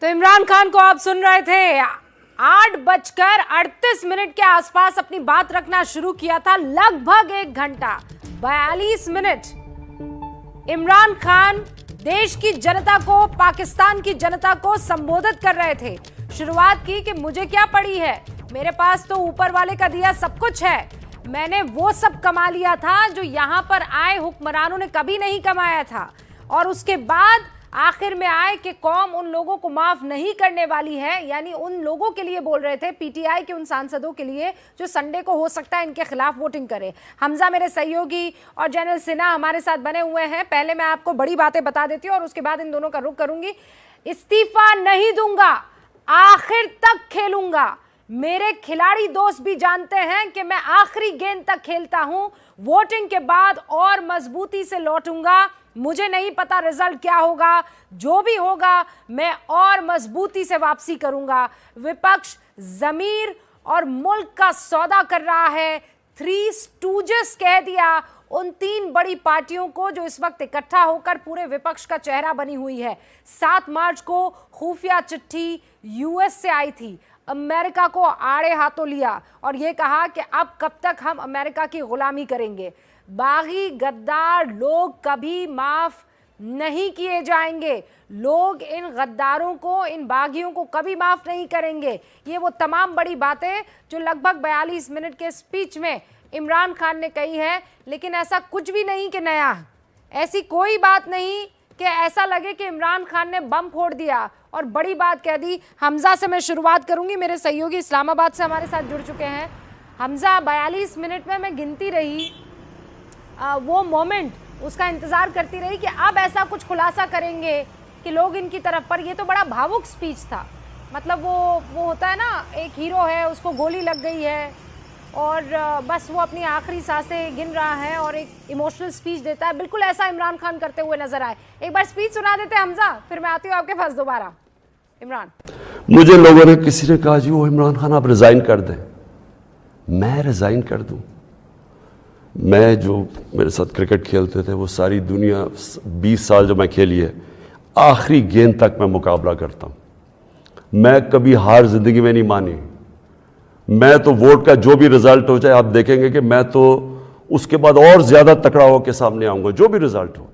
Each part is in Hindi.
तो इमरान खान को आप सुन रहे थे। 8:38 के आसपास अपनी बात रखना शुरू किया था। लगभग 1 घंटा 42 मिनट इमरान खान देश की जनता को, पाकिस्तान की जनता को संबोधित कर रहे थे। शुरुआत की कि मुझे क्या पड़ी है, मेरे पास तो ऊपर वाले का दिया सब कुछ है, मैंने वो सब कमा लिया था जो यहां पर आए हुक्मरानों ने कभी नहीं कमाया था। और उसके बाद आखिर में आए कि कौम उन लोगों को माफ नहीं करने वाली है, यानी उन लोगों के लिए बोल रहे थे, पीटीआई के उन सांसदों के लिए जो संडे को हो सकता है इनके खिलाफ वोटिंग करें। हमजा मेरे सहयोगी और जनरल सिन्हा हमारे साथ बने हुए हैं। पहले मैं आपको बड़ी बातें बता देती हूँ और उसके बाद इन दोनों का रुख करूंगी। इस्तीफा नहीं दूंगा, आखिर तक खेलूंगा। मेरे खिलाड़ी दोस्त भी जानते हैं कि मैं आखिरी गेंद तक खेलता हूं। वोटिंग के बाद और मजबूती से लौटूंगा। मुझे नहीं पता रिजल्ट क्या होगा, जो भी होगा मैं और मजबूती से वापसी करूंगा। विपक्ष जमीर और मुल्क का सौदा कर रहा है। 3 स्टूजेस कह दिया उन 3 बड़ी पार्टियों को जो इस वक्त इकट्ठा होकर पूरे विपक्ष का चेहरा बनी हुई है। 7 मार्च को खुफिया चिट्ठी यूएस से आई थी, अमेरिका को आड़े हाथों लिया और यह कहा कि अब कब तक हम अमेरिका की गुलामी करेंगे। बागी गद्दार लोग कभी माफ नहीं किए जाएंगे। लोग इन गद्दारों को, इन बागियों को कभी माफ नहीं करेंगे। ये वो तमाम बड़ी बातें जो लगभग 42 मिनट के स्पीच में इमरान खान ने कही है। लेकिन ऐसा कुछ भी नहीं कि नया, ऐसी कोई बात नहीं कि ऐसा लगे कि इमरान खान ने बम फोड़ दिया और बड़ी बात कह दी। हमजा से मैं शुरुआत करूंगी, मेरे सहयोगी इस्लामाबाद से हमारे साथ जुड़ चुके हैं। हमजा, 42 मिनट में मैं गिनती रही, वो मोमेंट उसका इंतजार करती रही कि अब ऐसा कुछ खुलासा करेंगे कि लोग इनकी तरफ। पर ये तो बड़ा भावुक स्पीच था। मतलब वो होता है ना, एक हीरो है, उसको गोली लग गई है और बस वो अपनी आखिरी सांसें गिन रहा है और एक इमोशनल स्पीच देता है। बिल्कुल ऐसा इमरान खान करते हुए नजर आए। एक बार स्पीच सुना देते हमजा, फिर मैं आती हूँ आपके पास दोबारा। इमरान, मुझे लोगों ने, किसी ने कहा जी वो इमरान खान आप रिजाइन कर दें। मैं रिजाइन कर दूं? मैं, जो मेरे साथ क्रिकेट खेलते थे, वो सारी दुनिया 20 साल जो मैं खेली है, आखिरी गेंद तक मैं मुकाबला करता हूं। मैं कभी हार जिंदगी में नहीं मानी। मैं तो वोट का जो भी रिजल्ट हो जाए, आप देखेंगे कि मैं तो उसके बाद और ज्यादा तकड़ा होकर सामने आऊंगा, जो भी रिजल्ट हो।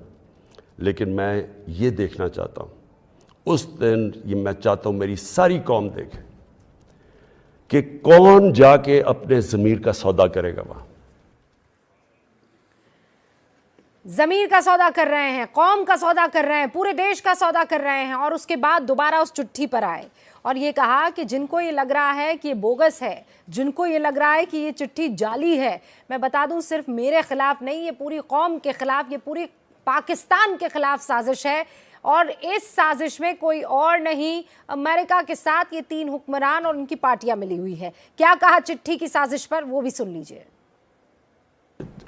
लेकिन मैं ये देखना चाहता हूं, उस दिन ये मैं चाहता हूं मेरी सारी कौम देखे कि कौन जाके अपने जमीर का सौदा करेगा। वहां जमीर का सौदा कर रहे हैं, कौम का सौदा कर रहे हैं, पूरे देश का सौदा कर रहे हैं। और उसके बाद दोबारा उस चिट्ठी पर आए और ये कहा कि जिनको ये लग रहा है कि ये बोगस है, जिनको ये लग रहा है कि ये चिट्ठी जाली है, मैं बता दूं सिर्फ मेरे खिलाफ नहीं, ये पूरी कौम के खिलाफ, ये पूरी पाकिस्तान के खिलाफ साजिश है। और इस साजिश में कोई और नहीं, अमेरिका के साथ ये 3 हुक्मरान और उनकी पार्टियां मिली हुई है। क्या कहा चिट्ठी की साजिश पर, वो भी सुन लीजिए।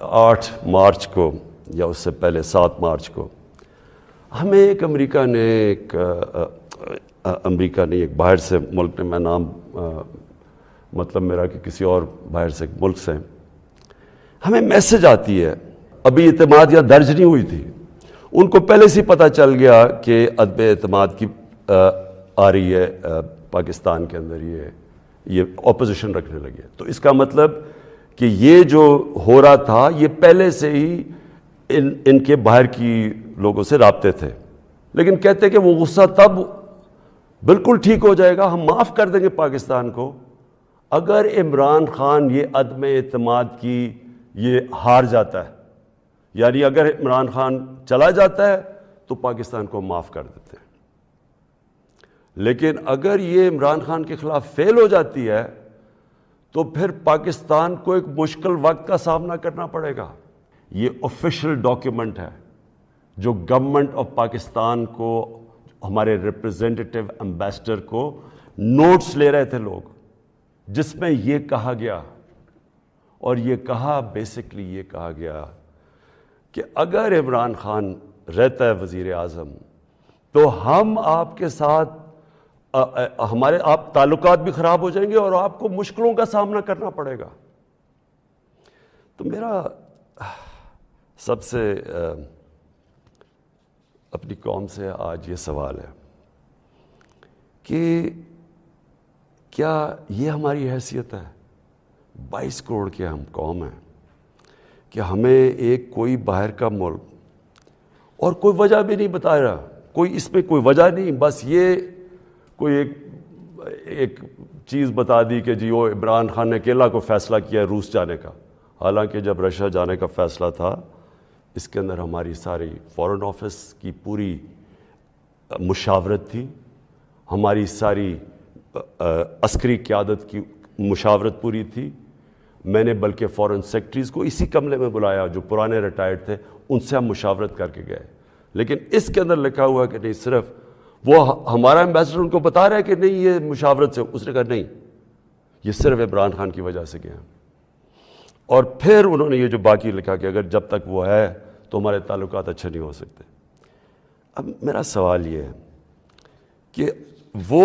8 मार्च को या उससे पहले 7 मार्च को हमें एक अमेरिका ने, एक बाहर से मुल्क ने, मैं नाम मतलब मेरा कि किसी और बाहर से मुल्क से हमें मैसेज आती है। अभी इत्तेमाद या दर्ज नहीं हुई थी, उनको पहले से पता चल गया कि अदब एतमाद की आ रही है पाकिस्तान के अंदर, ये ऑपोजिशन रखने लगी है। तो इसका मतलब कि ये जो हो रहा था, ये पहले से ही इनके बाहर की लोगों से राब्ते थे। लेकिन कहते कि वो गुस्सा तब बिल्कुल ठीक हो जाएगा, हम माफ कर देंगे पाकिस्तान को, अगर इमरान खान ये अदम एतमाद की ये हार जाता है। यानी अगर इमरान खान चला जाता है तो पाकिस्तान को माफ कर देते हैं। लेकिन अगर ये इमरान खान के खिलाफ फेल हो जाती है तो फिर पाकिस्तान को एक मुश्किल वक्त का सामना करना पड़ेगा। ये ऑफिशियल डॉक्यूमेंट है जो गवर्नमेंट ऑफ पाकिस्तान को, हमारे रिप्रेजेंटेटिव एम्बेसडर को नोट्स ले रहे थे लोग, जिसमें ये कहा गया, और ये कहा बेसिकली ये कहा गया कि अगर इमरान खान रहता है वजीर आज़म तो हम आपके साथ हमारे आप ताल्लुकात भी खराब हो जाएंगे और आपको मुश्किलों का सामना करना पड़ेगा। तो मेरा सबसे अपनी कौम से आज ये सवाल है कि क्या ये हमारी हैसियत है? 22 करोड़ के हम कौम हैं कि हमें एक कोई बाहर का मुल्क, और कोई वजह भी नहीं बता रहा, कोई इसमें कोई वजह नहीं, बस ये कोई एक चीज़ बता दी कि जी वो इमरान खान ने अकेला को फ़ैसला किया है रूस जाने का। हालांकि जब रशिया जाने का फ़ैसला था, इसके अंदर हमारी सारी फ़ॉरेन ऑफिस की पूरी मुशावरत थी, हमारी सारी अस्करी क़यादत की मुशावरत पूरी थी। मैंने बल्कि फ़ॉरेन सेक्रेटरीज़ को इसी कमरे में बुलाया जो पुराने रिटायर्ड थे, उनसे हम मुशावरत करके गए। लेकिन इसके अंदर लिखा हुआ है कि नहीं, सिर्फ वो हमारा एम्बेसडर उनको बता रहा है कि नहीं ये मुशावरत से, उसने कहा नहीं ये सिर्फ इमरान खान की वजह से गया। और फिर उन्होंने ये जो बाकी लिखा कि अगर जब तक वो है तो हमारे ताल्लुकात अच्छे नहीं हो सकते। अब मेरा सवाल ये है कि वो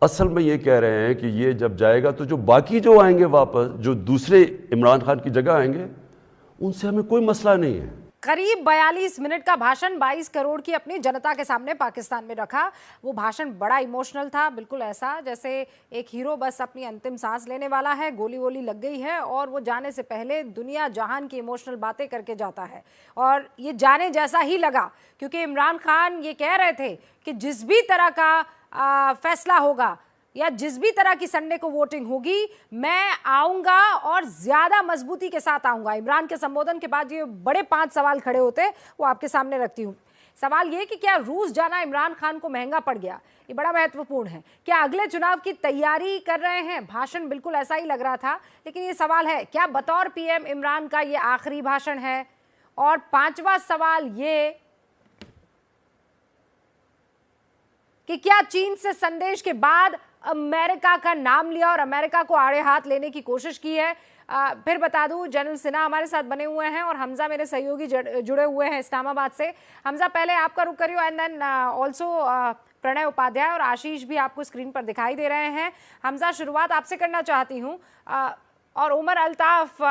असल में ये कह रहे हैं कि ये जब जाएगा तो जो बाकी जो आएंगे वापस, जो दूसरे इमरान खान की जगह आएंगे, उनसे हमें कोई मसला नहीं है। करीब 42 मिनट का भाषण 22 करोड़ की अपनी जनता के सामने पाकिस्तान में रखा। वो भाषण बड़ा इमोशनल था, बिल्कुल ऐसा जैसे एक हीरो बस अपनी अंतिम सांस लेने वाला है, गोली वोली लग गई है और वो जाने से पहले दुनिया जहान की इमोशनल बातें करके जाता है। और ये जाने जैसा ही लगा, क्योंकि इमरान खान ये कह रहे थे कि जिस भी तरह का फैसला होगा या जिस भी तरह की संडे को वोटिंग होगी, मैं आऊंगा और ज्यादा मजबूती के साथ आऊंगा। इमरान के संबोधन के बाद ये बड़े 5 सवाल खड़े होते, वो आपके सामने रखती हूँ। सवाल ये कि क्या रूस जाना इमरान खान को महंगा पड़ गया? ये बड़ा महत्वपूर्ण है। क्या अगले चुनाव की तैयारी कर रहे हैं? भाषण बिल्कुल ऐसा ही लग रहा था, लेकिन ये सवाल है क्या बतौर पीएम इमरान का ये आखिरी भाषण है? और 5वां सवाल ये कि क्या चीन से संदेश के बाद अमेरिका का नाम लिया और अमेरिका को आड़े हाथ लेने की कोशिश की है? फिर बता दूं, जनरल सिन्हा हमारे साथ बने हुए हैं और हमजा मेरे सहयोगी जुड़े हुए हैं इस्लामाबाद से। हमजा, पहले आपका रुख करियो and then also Pranay Upadhyay और आशीष भी आपको स्क्रीन पर दिखाई दे रहे हैं। हमजा, शुरुआत आपसे करना चाहती हूँ। और उमर अल्ताफ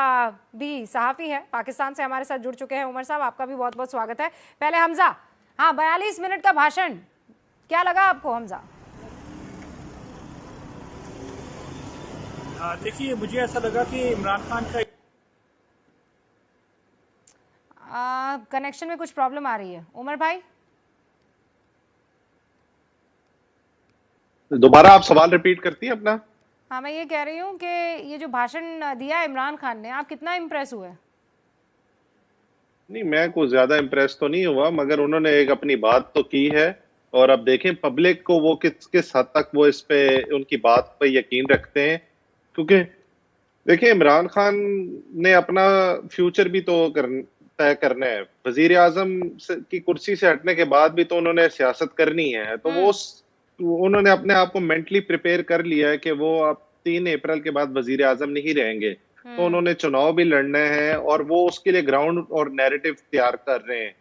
भी सहाफ़ी है, पाकिस्तान से हमारे साथ जुड़ चुके हैं। उमर साहब, आपका भी बहुत बहुत स्वागत है। पहले हमजा, हाँ, 42 मिनट का भाषण क्या लगा आपको? हमजा, देखिए, मुझे ऐसा लगा कि इमरान खान का कनेक्शन में कुछ प्रॉब्लम आ रही है। उमर भाई, दोबारा आप सवाल रिपीट करती हैं अपना? हाँ, मैं ये कह रही हूँ कि ये जो भाषण दिया इमरान खान ने, आप कितना इम्प्रेस हुए? नहीं, मैं कुछ ज्यादा इम्प्रेस तो नहीं हुआ, मगर उन्होंने एक अपनी बात तो की है। और अब देखें पब्लिक को वो किस हद तक वो इस पे उनकी बात पे यकीन रखते हैं। क्योंकि देखिए, इमरान खान ने अपना फ्यूचर भी तो तय करना है। वजीर आजम की कुर्सी से हटने के बाद भी तो उन्होंने सियासत करनी है। तो वो उन्होंने अपने आप को मेंटली प्रिपेयर कर लिया है कि वो अब 3 अप्रैल के बाद वजीर आजम नहीं रहेंगे। तो उन्होंने चुनाव भी लड़ने हैं और वो उसके लिए ग्राउंड और नैरेटिव तैयार कर रहे हैं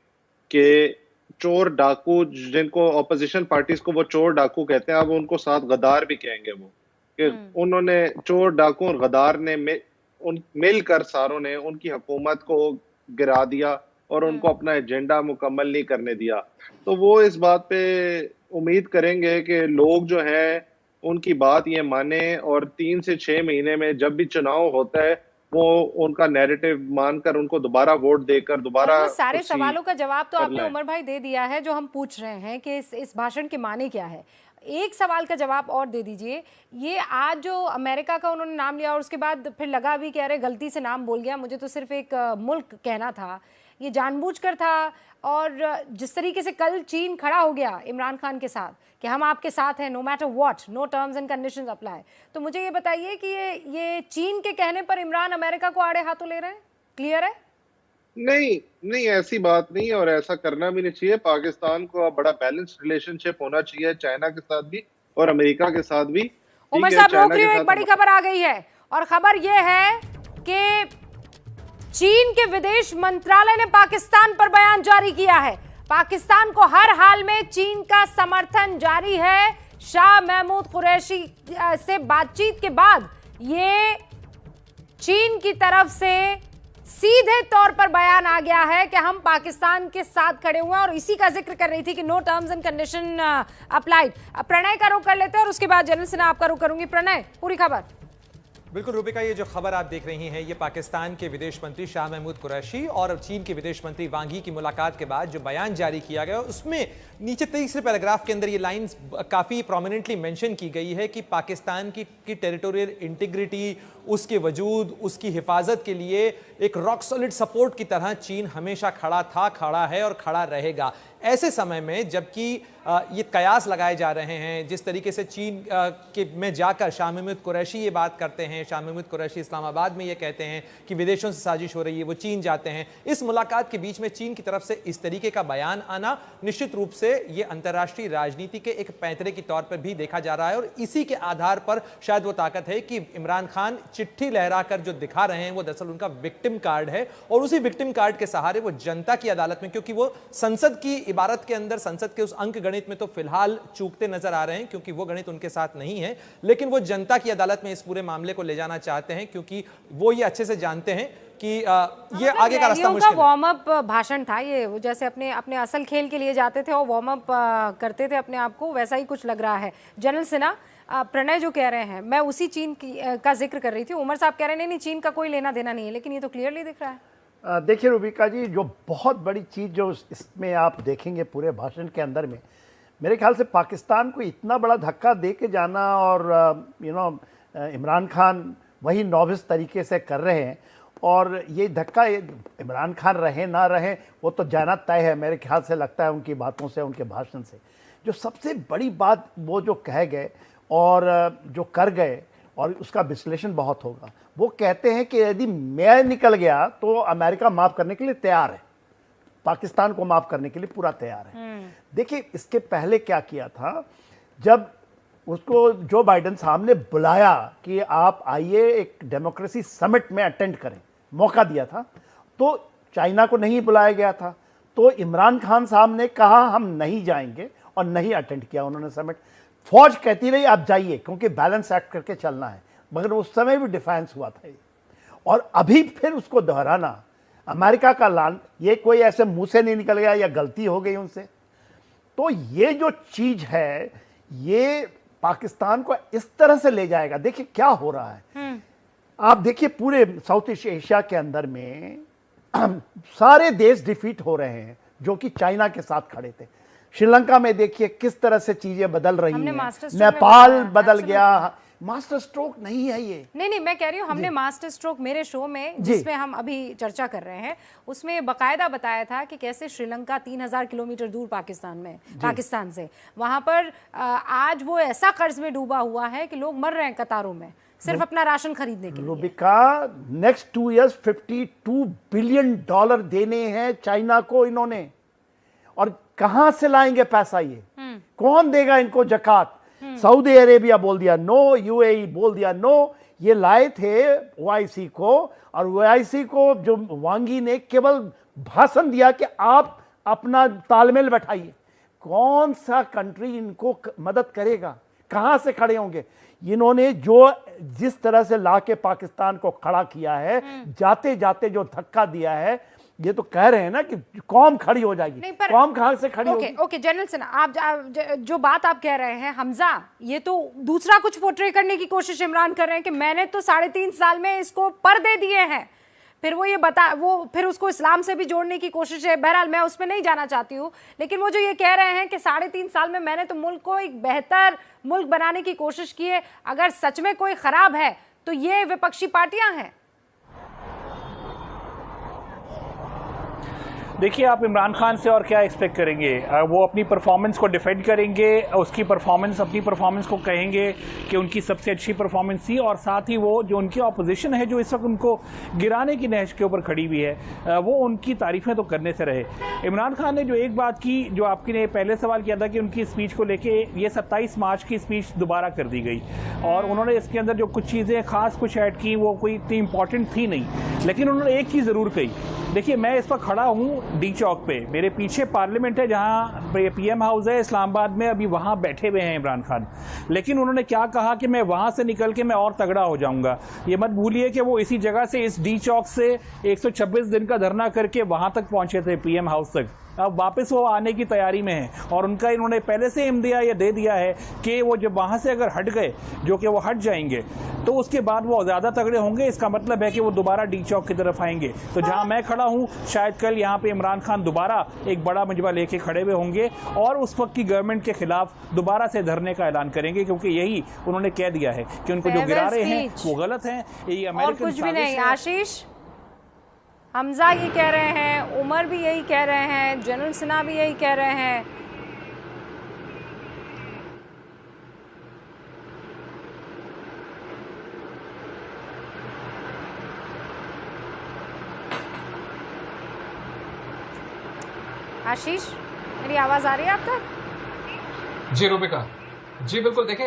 कि चोर डाकू, जिनको ऑपोजिशन पार्टीज को वो चोर डाकू कहते हैं, अब उनको साथ गद्दार भी कहेंगे वो, कि उन्होंने चोर डाकू और गद्दार ने मिलकर सारों ने उनकी हुकूमत को गिरा दिया और उनको अपना एजेंडा मुकम्मल नहीं करने दिया। तो वो इस बात पे उम्मीद करेंगे कि लोग जो हैं उनकी बात ये माने और 3 से 6 महीने में जब भी चुनाव होता है वो उनका नैरेटिव मानकर उनको दोबारा वोट देकर दोबारा। सारे सवालों का जवाब तो आपने उमर भाई दे दिया है जो हम पूछ रहे हैं कि इस भाषण के माने क्या है। एक सवाल का जवाब और दे दीजिए। ये आज जो अमेरिका का उन्होंने नाम लिया और उसके बाद फिर लगा भी कह रहे गलती से नाम बोल गया, मुझे तो सिर्फ एक मुल्क कहना था, ये जानबूझकर था। और जिस तरीके से कल चीन खड़ा हो गया इमरान खान के साथ कि हम आपके साथ हैं, no matter what, no terms and conditions apply, तो मुझे ये बताइए कि ये चीन के कहने पर इमरान अमेरिका को आड़े हाथों ले रहे हैं? क्लियर है? नहीं, ऐसी बात नहीं है और ऐसा करना भी नहीं चाहिए। पाकिस्तान को बड़ा बैलेंस्ड रिलेशनशिप होना चाहिए चाइना के साथ भी और अमेरिका के साथ भी। उमर साहब, रोक रही हूं, एक बड़ी खबर आ गई है और खबर यह है कि चीन के विदेश मंत्रालय ने पाकिस्तान पर बयान जारी किया है। पाकिस्तान को हर हाल में चीन का समर्थन जारी है। शाह महमूद कुरैशी से बातचीत के बाद ये चीन की तरफ से सीधे तौर पर बयान आ गया है कि हम पाकिस्तान के साथ खड़े हुए हैं और इसी का जिक्र कर रही थी कि no terms and condition applied. Pranay का रुख कर लेते हैं और उसके बाद जनरल सिन्हा आपका रुख करूंगी। प्रणय, पूरी खबर। बिल्कुल रूबिका, ये जो खबर आप देख रही हैं ये पाकिस्तान के विदेश मंत्री शाह महमूद कुरैशी और चीन के विदेश मंत्री वांग यी की मुलाकात के बाद जो बयान जारी किया गया उसमें नीचे तीसरे पैराग्राफ के अंदर ये लाइंस काफ़ी प्रोमिनेंटली मेंशन की गई है कि पाकिस्तान की टेरिटोरियल इंटीग्रिटी, उसके वजूद, उसकी हिफाजत के लिए एक रॉक सॉलिड सपोर्ट की तरह चीन हमेशा खड़ा था, खड़ा है और खड़ा रहेगा। ऐसे समय में जबकि ये कयास लगाए जा रहे हैं, जिस तरीके से चीन में जाकर शाह महमूद कुरैशी ये बात करते हैं, शाह महमूद कुरैशी इस्लामाबाद में ये कहते हैं कि विदेशों से साजिश हो रही है, वो चीन जाते हैं। इस मुलाकात के बीच में चीन की तरफ से इस तरीके का बयान आना निश्चित रूप से ये अंतर्राष्ट्रीय राजनीति के एक पैंतरे के तौर पर भी देखा जा रहा है और इसी के आधार पर शायद वो ताकत है कि इमरान खान चिट्ठी लहराकर जो दिखा रहे हैं वो दरअसल उनका विक्टिम कार्ड है और उसी विक्टिम कार्ड के सहारे वो जनता की अदालत में, क्योंकि वो संसद की इबारत के अंदर, संसद के उस अंक गणित में तो फिलहाल चूकते नजर आ रहे हैं क्योंकि वो गणित उनके साथ नहीं है, लेकिन वो जनता की अदालत में इस पूरे मामले को ले जाना चाहते हैं क्योंकि वो ये अच्छे से जानते हैं कि ये आगे का रास्ता मुश्किल है। वार्म अप भाषण था ये, वो जैसे अपने अपने असल खेल के लिए जाते थे और वार्म अप करते थे अपने आप को, वैसा ही कुछ लग रहा है। जनरल सिन्हा, प्रणय जो कह रहे हैं, मैं उसी चीन का जिक्र कर रही थी। उमर साहब कह रहे हैं नहीं चीन का कोई लेना देना नहीं है, लेकिन ये तो क्लियरली दिख रहा है। देखिए रूबिका जी, जो बहुत बड़ी चीज़ जो इसमें आप देखेंगे पूरे भाषण के अंदर में, मेरे ख्याल से पाकिस्तान को इतना बड़ा धक्का दे के जाना और इमरान खान वही नॉविस तरीके से कर रहे हैं और ये धक्का इमरान खान रहे ना रहे वो तो जाना तय है मेरे ख्याल से, लगता है उनकी बातों से, उनके भाषण से। जो सबसे बड़ी बात वो जो कह गए और जो कर गए और उसका विश्लेषण बहुत होगा, वो कहते हैं कि यदि मैं निकल गया तो अमेरिका माफ़ करने के लिए तैयार है, पाकिस्तान को माफ़ करने के लिए पूरा तैयार है। देखिए इसके पहले क्या किया था, जब उसको जो बाइडेन साहब ने बुलाया कि आप आइए एक डेमोक्रेसी समिट में अटेंड करें, मौका दिया था, तो चाइना को नहीं बुलाया गया था, तो इमरान खान साहब ने कहा हम नहीं जाएंगे और नहीं अटेंड किया उन्होंने समिट। फौज कहती रही आप जाइए क्योंकि बैलेंस एक्ट करके चलना है, मगर उस समय भी डिफेंस हुआ था। और अभी फिर उसको दोहराना, अमेरिका का लाल, ये कोई ऐसे मुंह से नहीं निकल गया या गलती हो गई उनसे, तो ये जो चीज है ये पाकिस्तान को इस तरह से ले जाएगा। देखिए क्या हो रहा है, आप देखिए पूरे साउथ ईस्ट एशिया के अंदर में सारे देश डिफीट हो रहे हैं जो कि चाइना के साथ खड़े थे। श्रीलंका में देखिए किस तरह से चीजें बदल रही हैं, नेपाल बदल गया। मास्टर स्ट्रोक नहीं है ये, नहीं मैं कह रही हूँ, हमने मास्टर स्ट्रोक मेरे शो में जिसमें हम अभी चर्चा कर रहे हैं उसमें बकायदा बताया था कि कैसे श्रीलंका 3000 किलोमीटर दूर पाकिस्तान से वहां पर आज वो ऐसा कर्ज में डूबा हुआ है कि लोग मर रहे हैं कतारों में सिर्फ अपना राशन खरीदने के लिए। रूबिका, नेक्स्ट 2 इयर्स $52 बिलियन देने हैं चाइना को इन्होंने, और कहां से लाएंगे पैसा ये, कौन देगा इनको जकात? सऊदी अरेबिया बोल दिया नो, यूएई बोल दिया नो। ये लाए थे ओआईसी को, और ओआईसी को जो वांग यी ने केवल भाषण दिया कि आप अपना तालमेल बैठाइए। कौन सा कंट्री इनको मदद करेगा, कहां से खड़े होंगे? इन्होंने जो जिस तरह से लाके पाकिस्तान को खड़ा किया है, जाते जाते जो धक्का दिया है, ये तो कह रहे हैं ना कि कौम खड़ी हो जाएगी। कौम कहां से खड़ी होगी? ओके जनरल सिन्हा, आप जो बात आप कह रहे हैं, हमजा, ये तो दूसरा कुछ पोर्ट्रे करने की कोशिश इमरान कर रहे हैं कि मैंने तो 3.5 साल में इसको पर्दे दिए हैं, फिर वो फिर उसको इस्लाम से भी जोड़ने की कोशिश है। बहरहाल मैं उसमें नहीं जाना चाहती हूँ, लेकिन वो जो ये कह रहे हैं कि 3.5 साल में मैंने तो मुल्क को एक बेहतर मुल्क बनाने की कोशिश की है, अगर सच में कोई खराब है तो ये विपक्षी पार्टियां हैं। देखिए, आप इमरान खान से और क्या एक्सपेक्ट करेंगे? वो अपनी परफॉर्मेंस को डिफेंड करेंगे, उसकी अपनी परफॉर्मेंस को कहेंगे कि उनकी सबसे अच्छी परफॉर्मेंस थी, और साथ ही वो जो उनकी ऑपोजिशन है जो इस वक्त उनको गिराने की नहज के ऊपर खड़ी हुई है, वो उनकी तारीफें तो करने से रहे। इमरान खान ने जो एक बात की, जो आपने पहले सवाल किया था कि उनकी स्पीच को लेके, ये 27 मार्च की स्पीच दोबारा कर दी गई और उन्होंने इसके अंदर जो कुछ चीज़ें खास कुछ ऐड की वो कोई इतनी इंपॉर्टेंट थी नहीं, लेकिन उन्होंने एक चीज़ ज़रूर कही देखिए, मैं इस वक्त खड़ा हूँ डी चौक पे, मेरे पीछे पार्लियामेंट है जहाँ पीएम हाउस है इस्लामाबाद में, अभी वहाँ बैठे हुए हैं इमरान खान। लेकिन उन्होंने क्या कहा कि मैं वहाँ से निकल के मैं और तगड़ा हो जाऊँगा। ये मत भूलिए कि वो इसी जगह से, इस डी चौक से 126 दिन का धरना करके वहाँ तक पहुँचे थे, पीएम हाउस तक। अब वापस वो आने की तैयारी में है और उनका इन्होंने पहले से इम्दिया ये दे दिया है कि वो जब वहाँ से अगर हट गए, जो कि वो हट जाएंगे, तो उसके बाद वो ज़्यादा तगड़े होंगे। इसका मतलब है कि वो दोबारा डी चौक की तरफ आएंगे। तो जहाँ मैं खड़ा हूँ, शायद कल यहाँ पे इमरान खान दोबारा एक बड़ा मजमा लेके खड़े हुए होंगे और उस वक्त की गवर्नमेंट के खिलाफ दोबारा से धरने का ऐलान करेंगे, क्योंकि यही उन्होंने कह दिया है कि उनको जो गिरा रहे हैं वो गलत है। ये अमेरिकन कुछ भी नहीं। आशीष, हमजा ये कह रहे हैं, उमर भी यही कह रहे हैं, जनरल सिन्हा भी यही कह रहे हैं। आशीष, मेरी आवाज आ रही है आप तक? जी रुबिका, जी बिल्कुल। देखें,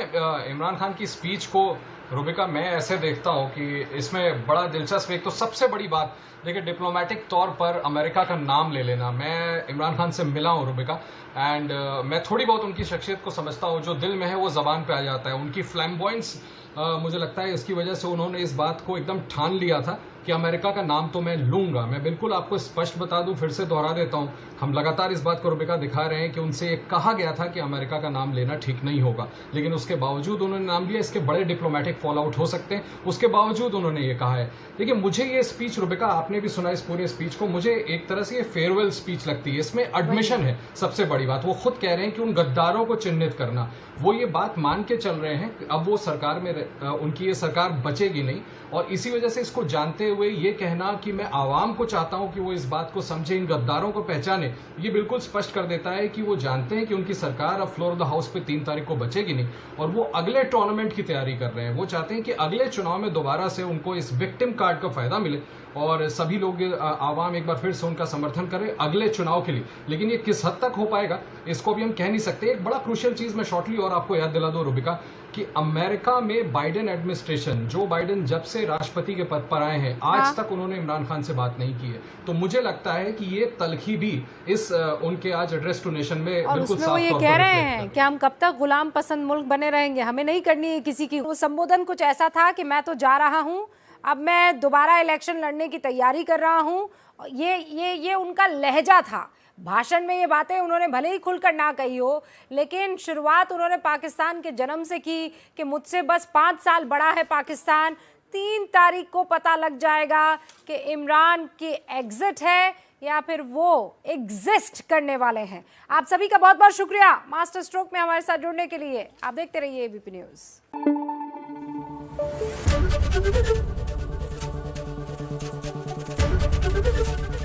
इमरान खान की स्पीच को रुबिका मैं ऐसे देखता हूं कि इसमें बड़ा दिलचस्प, एक तो सबसे बड़ी बात देखिए, डिप्लोमेटिक तौर पर अमेरिका का नाम ले लेना। मैं इमरान खान से मिला हूं रुबिका, एंड मैं थोड़ी बहुत उनकी शख्सियत को समझता हूं। जो दिल में है वो जबान पे आ जाता है। उनकी फ्लैम्बॉयंस, मुझे लगता है इसकी वजह से उन्होंने इस बात को एकदम ठान लिया था कि अमेरिका का नाम तो मैं लूंगा। मैं बिल्कुल आपको स्पष्ट बता दूं, फिर से दोहरा देता हूं, हम लगातार इस बात को रुबिका दिखा रहे हैं कि उनसे ये कहा गया था कि अमेरिका का नाम लेना ठीक नहीं होगा, लेकिन उसके बावजूद उन्होंने नाम लिया। इसके बड़े डिप्लोमेटिक फॉल आउट हो सकते हैं, उसके बावजूद उन्होंने ये कहा है। देखिए, मुझे ये स्पीच, रुबिका आपने भी सुना इस पूरे स्पीच को, मुझे एक तरह से ये फेयरवेल स्पीच लगती है। इसमें एडमिशन है सबसे बड़ी बात। वो खुद कह रहे हैं कि उन गद्दारों को चिन्हित करना, वो ये बात मान के चल रहे हैं अब वो सरकार में उनकी ये सरकार बचेगी नहीं। और इसी वजह से इसको जानते हुए ये कहना कि मैं आवाम को चाहता हूं कि वो इस बात को समझे, इन गद्दारों को पहचाने, ये बिल्कुल स्पष्ट कर देता है कि वो जानते हैं कि उनकी सरकार अब फ्लोर ऑफ द हाउस पे 3 तारीख को बचेगी नहीं और वो अगले टूर्नामेंट की तैयारी कर रहे हैं। वो चाहते हैं कि अगले चुनाव में दोबारा से उनको इस विक्टिम कार्ड का फायदा मिले और सभी लोग, आवाम एक बार फिर से उनका समर्थन करें अगले चुनाव के लिए। लेकिन ये किस हद तक हो पाएगा इसको भी हम कह नहीं सकते। एक बड़ा क्रूशियल चीज मैं शॉर्टली और आपको याद दिला दूं रुबिका, कि अमेरिका में बाइडेन एडमिनिस्ट्रेशन, जो बाइडेन जब से राष्ट्रपति के पद पर आए हैं, आज तक उन्होंने इमरान खान से बात नहीं की है। तो मुझे लगता है कि ये तलखी भी इस उनके आज एड्रेस टू नेशन में बिल्कुल साफ वो ये कह रहे हैं कि हम कब तक गुलाम पसंद मुल्क बने रहेंगे, हमें नहीं करनी है किसी की। वो संबोधन कुछ ऐसा था कि मैं तो जा रहा हूँ, अब मैं दोबारा इलेक्शन लड़ने की तैयारी कर रहा हूँ। ये उनका लहजा था। भाषण में ये बातें उन्होंने भले ही खुलकर ना कही हो, लेकिन शुरुआत उन्होंने पाकिस्तान के जन्म से की कि मुझसे बस 5 साल बड़ा है पाकिस्तान। 3 तारीख को पता लग जाएगा कि इमरान की एग्जिट है या फिर वो एग्जिस्ट करने वाले हैं। आप सभी का बहुत बहुत शुक्रिया मास्टर स्ट्रोक में हमारे साथ जुड़ने के लिए। आप देखते रहिए एबीपी न्यूज़।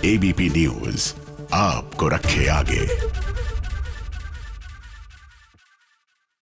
एबीपी न्यूज़ आपको रखे आगे।